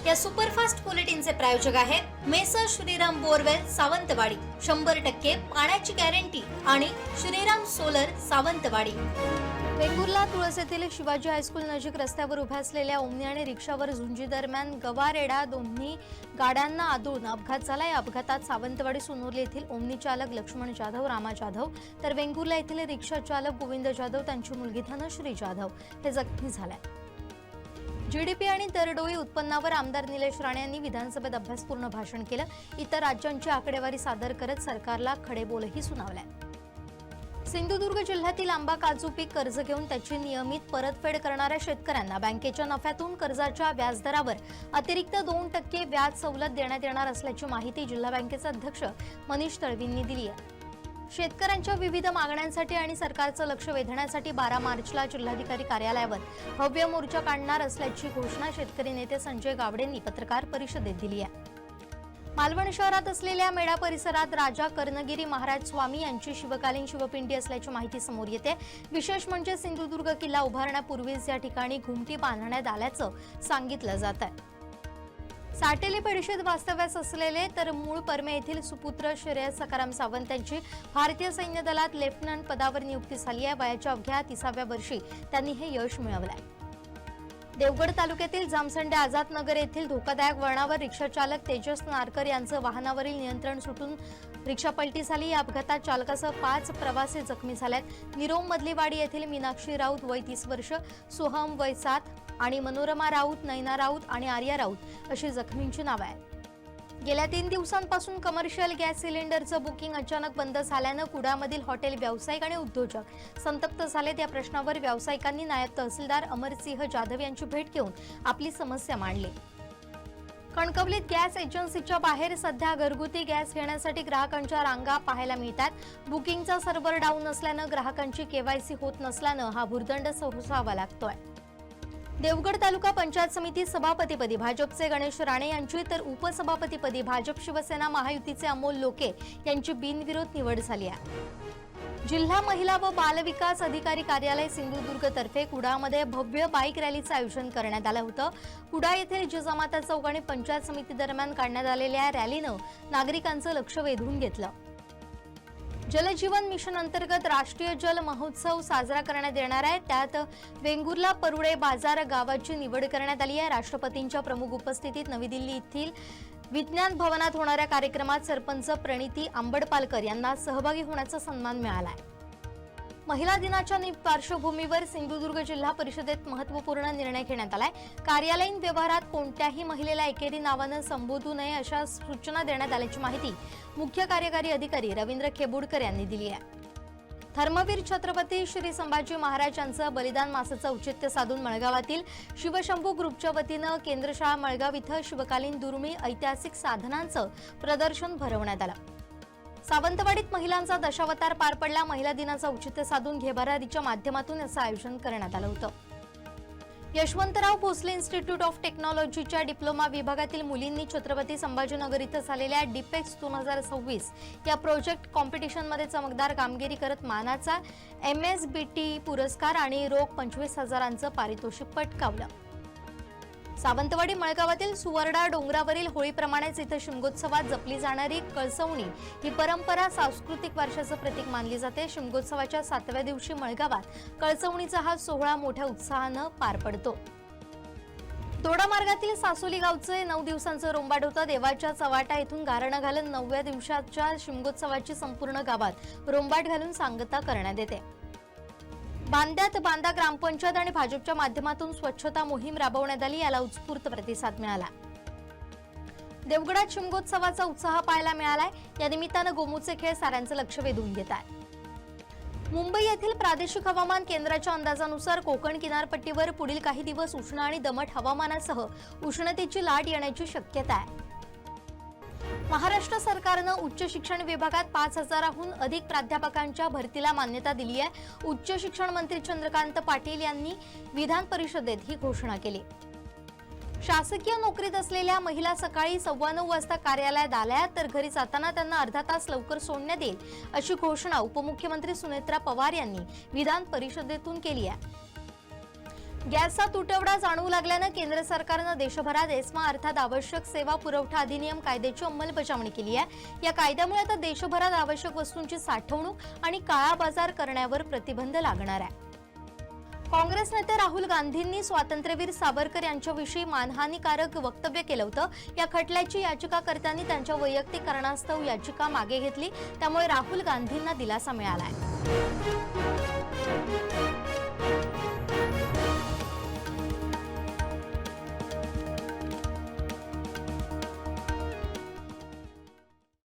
या सुपरफास्ट बुलेटिनचे प्रायोजक आहेत मेसर श्रीराम बोरवेल सावंतवाडी, 100% पाण्याची गॅरंटी आणि श्रीराम सोलर सावंतवाडी। वेंगुर्ला तुळस येथील शिवाजी हायस्कूल नजीक रस्त्यावर उभ्या असलेल्या ओमनी आणि रिक्षावर झुंजी दरम्यान गवारेडा दोन्ही गाड्यांना आदळून अपघात झाला। या अपघातात सावंतवाडी सोनोर्ली येथील ओमनी चालक लक्ष्मण जाधव, रामा जाधव तर वेंगुर्ला येथील रिक्षा चालक गोविंद जाधव त्यांची मुलगी धनश्री जाधव हे जखमी झाले। जीडीपी आणि दरडोई उत्पन्नावर आमदार निलेश राणे यांनी विधानसभेत अभ्यासपूर्ण भाषण केलं। इतर राज्यांची आकडेवारी सादर करत सरकारला खडेबोलही सुनावले। सिंधुदुर्ग जिल्ह्यातील आंबा काजू पीक कर्ज घेऊन त्याची नियमित परतफेड करणाऱ्या शेतकऱ्यांना बँकेच्या नफ्यातून कर्जाच्या व्याजदरावर अतिरिक्त 2% व्याज सवलत देण्यात येणार असल्याची माहिती जिल्हा बँकेचे अध्यक्ष मनीष तळवींनी दिली आहे। शेतकऱ्यांच्या विविध मागण्यांसाठी आणि सरकारचं लक्ष वेधण्यासाठी 12 मार्चला जिल्हाधिकारी कार्यालयावर भव्य मोर्चा काढणार असल्याची घोषणा शेतकरी नेते संजय गावडेंनी पत्रकार परिषदेत दिली आहे। मालवण शहरात असलेल्या मेढा परिसरात राजा कर्णगिरी महाराज स्वामी यांची शिवकालीन शिवपिंडी असल्याची माहिती समोर येते। विशेष म्हणजे सिंधुदुर्ग किल्ला उभारण्यापूर्वीच या ठिकाणी घुमटी बांधण्यात आल्याचं सांगितलं जात आहे। साटेली पेढीशेत वास्तव्यास असलेले तर मूळ परमे येथील सुपुत्र श्रेयस सकाराम सावंत यांची भारतीय सैन्य दलात लेफ्टनंट पदावर नियुक्ती झाली आहे। वयाच्या अवघ्या 30व्या वर्षी त्यांनी हे यश मिळवलंय। देवगड तालुक्यातील जामसंडे आझाद नगर येथील धोकादायक वळणावर रिक्षा चालक तेजस नारकर यांचं वाहनावरील नियंत्रण सुटून रिक्षा पलटी झाली। या अपघातात चालकासह 5 प्रवासी जखमी झालेत। निरोम मधलीवाडी येथील मीनाक्षी राऊत वय 30 वर्ष, सोहम वय 7 आणि मनोरमा राऊत, नैना राऊत आणि आर्या राऊत अशी जखमींची नावे आहेत। गेल्या 3 दिवसांपासून कमर्शियल गॅस सिलेंडरचं बुकिंग अचानक बंद झाल्यानं कुडामधील हॉटेल व्यावसायिक आणि उद्योजक संतप्त झालेत। या प्रश्नावर व्यावसायिकांनी नायब तहसीलदार अमरसिंह जाधव यांची भेट घेऊन आपली समस्या मांडली। कणकवलीत गॅस एजन्सीच्या बाहेर सध्या घरगुती गॅस घेण्यासाठी ग्राहकांच्या रांगा पाहायला मिळतात। बुकिंगचा सर्व्हर डाऊन असल्यानं ग्राहकांची केवायसी होत नसल्यानं हा भुर्दंड सोसावा लागतोय। देवगड तालुका पंचायत समिती सभापतीपदी भाजपचे गणेश राणे यांची तर उपसभापतीपदी भाजप शिवसेना महायुतीचे अमोल लोके यांची बिनविरोध निवड झाली आहे। जिल्हा महिला व बाल विकास अधिकारी कार्यालय सिंधुदुर्ग तर्फे कुडामध्ये भव्य बाईक रॅलीचं आयोजन करण्यात आलं होतं। कुडा येथील जिजामाता चौक आणि पंचायत समिती दरम्यान काढण्यात आलेल्या रॅलीनं नागरिकांचं लक्ष वेधून घेतलं। जलजीवन मिशन अंतर्गत राष्ट्रीय जल महोत्सव साजरा करण्यात येणार आहे। त्यात वेंगुर्ला परुडे बाजार गावाची निवड करण्यात आली आहे। राष्ट्रपतींच्या प्रमुख उपस्थितीत नवी दिल्ली येथील विज्ञान भवनात होणाऱ्या कार्यक्रमात सरपंच प्रणिती आंबडपालकर यांना सहभागी होण्याचा सन्मान मिळाला आहे। महिला दिनाच्या पार्श्वभूमीवर सिंधुदुर्ग जिल्हा परिषदेत महत्त्वपूर्ण निर्णय घेण्यात आलाय। कार्यालयीन व्यवहारात कोणत्याही महिलेला एकेरी नावानं संबोधू नये अशा सूचना देण्यात आल्याची माहिती मुख्य कार्यकारी अधिकारी रवींद्र खेबुडकर यांनी दिली आहे। धर्मवीर छत्रपती श्री संभाजी महाराज यांचं बलिदान मासाचं औचित्य साधून मळगावातील शिवशंभू ग्रुपच्या वतीनं केंद्रशाळा मळगाव इथं शिवकालीन दुर्मिळ ऐतिहासिक साधनांचं प्रदर्शन भरवण्यात आलं। सावंतवाडीत महिलांचा दशावतार पार पडला। महिला दिनाचं औचित्य साधून घेबारारीच्या माध्यमातून याचं आयोजन करण्यात आलं होतं। यशवंतराव भोसले इन्स्टिट्यूट ऑफ टेक्नॉलॉजीच्या डिप्लोमा विभागातील मुलींनी छत्रपती संभाजीनगर इथं झालेल्या डिपेक्स 2026 या प्रोजेक्ट कॉम्पिटिशनमध्ये चमकदार कामगिरी करत मानाचा MSBT पुरस्कार आणि रोख 25,000चं पारितोषिक पटकावलं। सावंतवाडी मळगावातील सुवर्णा डोंगरावरील होळीप्रमाणेच इथं शिमगोत्सवात जपली जाणारी कळसवणी ही परंपरा सांस्कृतिक वारशाचं प्रतीक मानली जाते। शिमगोत्सवाच्या 7व्या दिवशी मळगावात कळसवणीचा हा सोहळा मोठ्या उत्साहानं पार पडतो। दोडा मार्गातील सासोली गावचे 9 दिवसांचं रोंबाट होतं। देवाच्या चव्हाटा येथून गारणं घालून 9व्या दिवसाच्या शिमगोत्सवाची संपूर्ण गावात रोंबाट घालून सांगता करण्यात येते। बांद्यात बांदा ग्रामपंचायत आणि भाजपच्या माध्यमातून स्वच्छता मोहीम राबवण्यात आली। याला उत्स्फूर्त प्रतिसाद मिळाला। देवगडात शिमगोत्सवाचा उत्साह पाहायला मिळालाय। या निमित्तानं गोमूचे खेळ साऱ्यांचं लक्ष वेधून घेत आहेत। मुंबई येथील प्रादेशिक हवामान केंद्राच्या अंदाजानुसार कोकण किनारपट्टीवर पुढील काही दिवस उष्ण आणि दमट हवामानासह उष्णतेची लाट येण्याची शक्यता आहे। महाराष्ट्र सरकारनं उच्च शिक्षण विभागात 5,000हून अधिक प्राध्यापकांच्या भरतीला मान्यता दिली आहे। उच्च शिक्षण मंत्री चंद्रकांत पाटील यांनी विधान परिषदेत ही घोषणा केली। शासकीय नोकरीत असलेल्या महिला सकाळी 9:15 वाजता कार्यालयात आल्या तर घरी जाताना त्यांना अर्धा तास लवकर सोडण्यात येईल अशी घोषणा उपमुख्यमंत्री सुनेत्रा पवार यांनी विधान परिषदेतून केली आहे। गॅसचा तुटवडा जाणवू लागल्यानं केंद्र सरकारनं देशभरात एस्मा अर्थात आवश्यक सेवा पुरवठा अधिनियम कायद्याची अंमलबजावणी केली आहे। या कायद्यामुळे आता देशभरात आवश्यक वस्तूंची साठवणूक आणि काळा बाजार करण्यावर प्रतिबंध लागणार आहे। काँग्रेस नेते राहुल गांधींनी स्वातंत्र्यवीर सावरकर यांच्याविषयी मानहानीकारक वक्तव्य केलं होतं। या खटल्याची याचिकाकर्त्यांनी त्यांच्या वैयक्तिक कारणास्तव याचिका मागे घेतली, त्यामुळे राहुल गांधींना दिलासा मिळालाय।